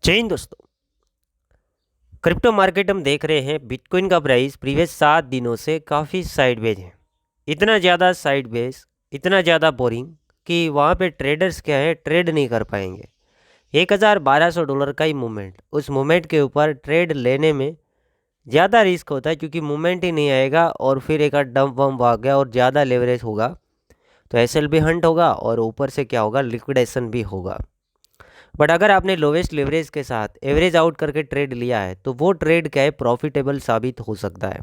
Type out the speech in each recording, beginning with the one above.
जय हिंद दोस्तों। Crypto market हम देख रहे हैं, बिटकॉइन का प्राइस प्रीवियस 7 दिनों से काफ़ी साइडवेज है। इतना ज़्यादा साइडवेज, इतना ज़्यादा बोरिंग कि वहाँ पे ट्रेडर्स क्या है, ट्रेड नहीं कर पाएंगे। $1,1200 का ही मूवमेंट, उस मूवमेंट के ऊपर ट्रेड लेने में ज़्यादा रिस्क होता है क्योंकि मूवमेंट ही नहीं आएगा और फिर एक आध डंप वम्प आ गया और ज़्यादा लेवरेज होगा तो एसएल भी हंट होगा और ऊपर से क्या होगा, लिक्विडेशन भी होगा। बट अगर आपने लोवेस्ट लेवरेज के साथ एवरेज आउट करके ट्रेड लिया है तो वो ट्रेड क्या है, प्रॉफिटेबल साबित हो सकता है।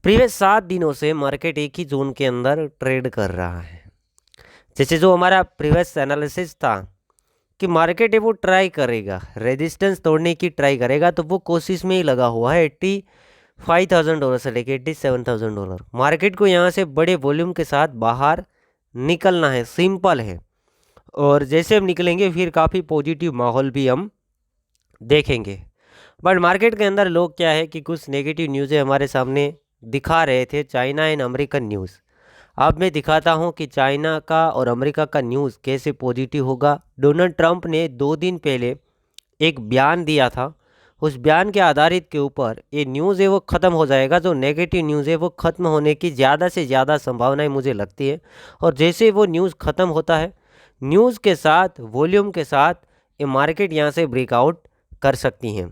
प्रीवियस 7 दिनों से मार्केट एक ही जोन के अंदर ट्रेड कर रहा है। जैसे जो हमारा प्रीवियस एनालिसिस था कि मार्केट है वो ट्राई करेगा, रेजिस्टेंस तोड़ने की ट्राई करेगा, तो वो कोशिश में ही लगा हुआ है। $85,000 से लेके $87,000 मार्केट को यहाँ से बड़े वॉल्यूम के साथ बाहर निकलना है, सिंपल है। और जैसे हम निकलेंगे फिर काफ़ी पॉजिटिव माहौल भी हम देखेंगे। बट मार्केट के अंदर लोग क्या है कि कुछ नेगेटिव न्यूज़ें हमारे सामने दिखा रहे थे, चाइना एंड अमेरिकन न्यूज़। अब मैं दिखाता हूं कि चाइना का और अमेरिका का न्यूज़ कैसे पॉजिटिव होगा। डोनाल्ड ट्रंप ने 2 दिन पहले एक बयान दिया था, उस बयान के आधारित के ऊपर ये न्यूज़ है वो ख़त्म हो जाएगा। जो नेगेटिव न्यूज़ है वो ख़त्म होने की ज़्यादा से ज़्यादा संभावनाएं मुझे लगती है। और जैसे वो न्यूज़ ख़त्म होता है, न्यूज़ के साथ वॉल्यूम के साथ ये मार्केट यहाँ से ब्रेकआउट कर सकती हैं।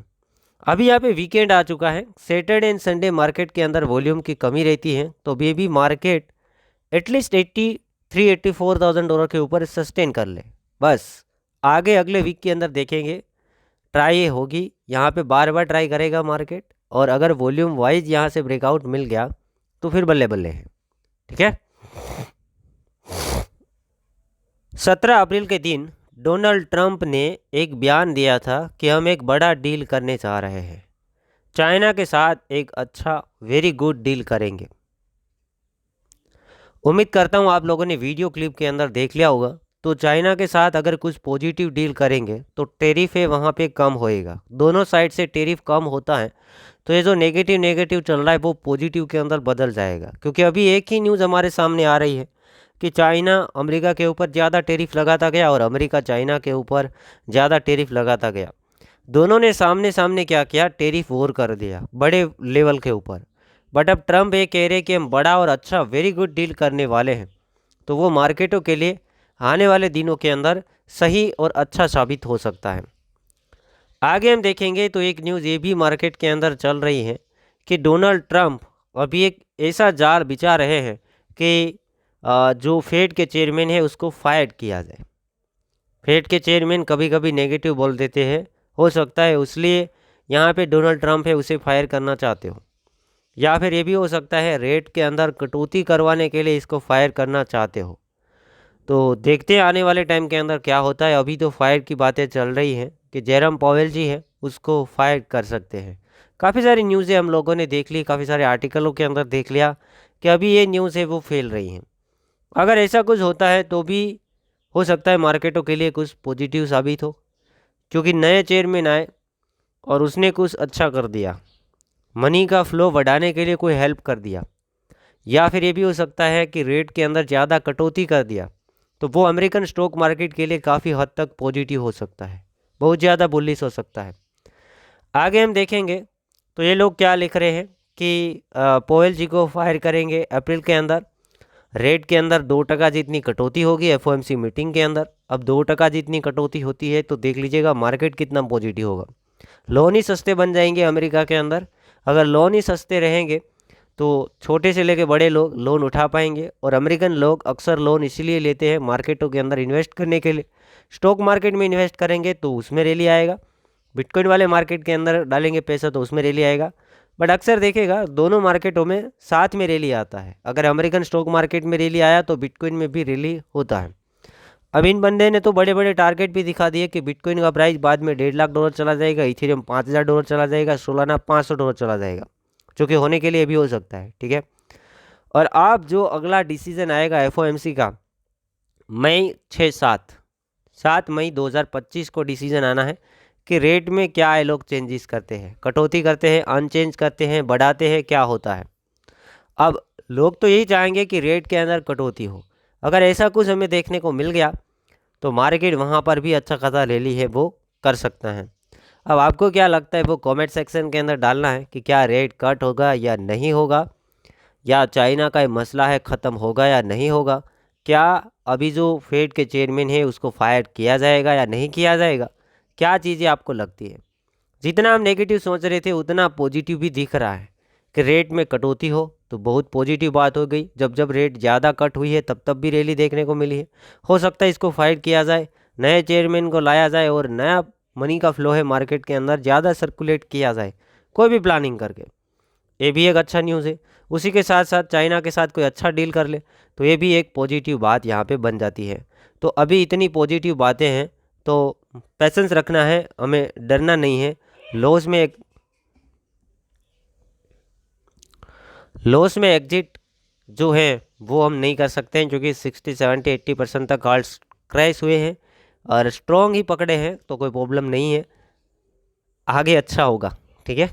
अभी यहाँ पे वीकेंड आ चुका है, सैटरडे एंड संडे मार्केट के अंदर वॉल्यूम की कमी रहती है, तो अभी भी मार्केट एटलीस्ट $83,000-84,000 के ऊपर सस्टेन कर ले। बस आगे अगले वीक के अंदर देखेंगे, ट्राई होगी यहाँ पे, बार बार ट्राई करेगा मार्केट। और अगर वॉल्यूम वाइज यहाँ से ब्रेकआउट मिल गया तो फिर बल्ले बल्ले है। ठीक है। 17 अप्रैल के दिन डोनाल्ड ट्रंप ने एक बयान दिया था कि हम एक बड़ा डील करने जा रहे हैं, चाइना के साथ एक अच्छा वेरी गुड डील करेंगे। उम्मीद करता हूँ आप लोगों ने वीडियो क्लिप के अंदर देख लिया होगा। तो चाइना के साथ अगर कुछ पॉजिटिव डील करेंगे तो टेरिफ है वहाँ पे कम होएगा, दोनों साइड से टेरिफ कम होता है तो ये जो नेगेटिव नेगेटिव चल रहा है वो पॉजिटिव के अंदर बदल जाएगा। क्योंकि अभी एक ही न्यूज़ हमारे सामने आ रही है कि चाइना अमेरिका के ऊपर ज़्यादा टेरिफ लगाता गया और अमेरिका चाइना के ऊपर ज़्यादा टेरिफ लगाता गया। दोनों ने सामने सामने क्या किया, टेरिफ वॉर कर दिया बड़े लेवल के ऊपर। बट अब ट्रंप ये कह रहे कि हम बड़ा और अच्छा वेरी गुड डील करने वाले हैं, तो वो मार्केटों के लिए आने वाले दिनों के अंदर सही और अच्छा साबित हो सकता है। आगे हम देखेंगे तो एक न्यूज़ ये भी मार्केट के अंदर चल रही है कि डोनाल्ड ट्रंप अभी एक ऐसा जाल बिछा रहे हैं कि जो फेड के चेयरमैन है उसको फायर किया जाए। फेड के चेयरमैन कभी कभी नेगेटिव बोल देते हैं, हो सकता है इसलिए यहाँ पे डोनाल्ड ट्रंप है उसे फायर करना चाहते हो, या फिर ये भी हो सकता है रेट के अंदर कटौती करवाने के लिए इसको फायर करना चाहते हो। तो देखते हैं आने वाले टाइम के अंदर क्या होता है। अभी तो फायर की बातें चल रही हैं कि जेरम पॉवेल जी है उसको फायर कर सकते हैं। काफ़ी सारी न्यूज़ें हम लोगों ने देख ली, काफ़ी सारे आर्टिकलों के अंदर देख लिया कि अभी ये न्यूज़ है वो फैल रही हैं। अगर ऐसा कुछ होता है तो भी हो सकता है मार्केटों के लिए कुछ पॉजिटिव साबित हो, क्योंकि नए चेयरमैन आए और उसने कुछ अच्छा कर दिया, मनी का फ्लो बढ़ाने के लिए कोई हेल्प कर दिया, या फिर ये भी हो सकता है कि रेट के अंदर ज़्यादा कटौती कर दिया, तो वो अमेरिकन स्टॉक मार्केट के लिए काफ़ी हद तक पॉजिटिव हो सकता है, बहुत ज़्यादा बुलिश हो सकता है। आगे हम देखेंगे तो ये लोग क्या लिख रहे हैं कि पोवेल जी को फायर करेंगे अप्रैल के अंदर, रेट के अंदर 2% जितनी कटौती होगी एफओएमसी मीटिंग के अंदर। अब 2% जितनी कटौती होती है तो देख लीजिएगा मार्केट कितना पॉजिटिव होगा। लोन ही सस्ते बन जाएंगे अमेरिका के अंदर। अगर लोन ही सस्ते रहेंगे तो छोटे से लेके बड़े लोग लोन उठा पाएंगे, और अमेरिकन लोग अक्सर लोन इसीलिए लेते हैं मार्केटों के अंदर इन्वेस्ट करने के लिए। स्टॉक मार्केट में इन्वेस्ट करेंगे तो उसमें रैली आएगा, बिटकॉइन वाले मार्केट के अंदर डालेंगे पैसा तो उसमें रैली आएगा। बट अक्सर देखेगा दोनों मार्केटों में साथ में रैली आता है। अगर अमेरिकन स्टॉक मार्केट में रैली आया तो बिटकॉइन में भी रैली होता है। अब इन बंदे ने तो बड़े बड़े टारगेट भी दिखा दिए कि बिटकॉइन का प्राइस बाद में $1.5 चला जाएगा, इथेरियम $5,000 चला जाएगा, सोलाना $500 चला जाएगा, जो कि होने के लिए भी हो सकता है। ठीक है। और आप जो अगला डिसीजन आएगा एफओएमसी का मई 7 मई 2025 को डिसीजन आना है कि रेट में क्या है, लोग चेंजेस करते हैं, कटौती करते हैं, अनचेंज करते हैं, बढ़ाते हैं, क्या होता है। अब लोग तो यही चाहेंगे कि रेट के अंदर कटौती हो। अगर ऐसा कुछ हमें देखने को मिल गया तो मार्केट वहाँ पर भी अच्छा खासा रैली है वो कर सकता है। अब आपको क्या लगता है वो कमेंट सेक्शन के अंदर डालना है कि क्या रेट कट होगा या नहीं होगा, या चाइना का ये मसला है ख़त्म होगा या नहीं होगा, क्या अभी जो फेड के चेयरमैन है उसको फायर किया जाएगा या नहीं किया जाएगा, क्या चीज़ें आपको लगती है। जितना हम नेगेटिव सोच रहे थे उतना पॉजिटिव भी दिख रहा है कि रेट में कटौती हो तो बहुत पॉजिटिव बात हो गई। जब जब रेट ज़्यादा कट हुई है तब तब भी रैली देखने को मिली है। हो सकता है इसको फाइट किया जाए, नए चेयरमैन को लाया जाए और नया मनी का फ्लो है मार्केट के अंदर ज़्यादा सर्कुलेट किया जाए, कोई भी प्लानिंग करके। ये भी एक अच्छा न्यूज़ है। उसी के साथ साथ चाइना के साथ कोई अच्छा डील कर ले तो ये भी एक पॉजिटिव बात यहाँ पे बन जाती है। तो अभी इतनी पॉजिटिव बातें हैं तो पैसेंस रखना है, हमें डरना नहीं है। लॉस में एक लॉस में एग्जिट जो है वो हम नहीं कर सकते हैं, क्योंकि 60 70 80% तक कार्ड्स क्रैश हुए हैं और स्ट्रॉन्ग ही पकड़े हैं, तो कोई प्रॉब्लम नहीं है, आगे अच्छा होगा। ठीक है।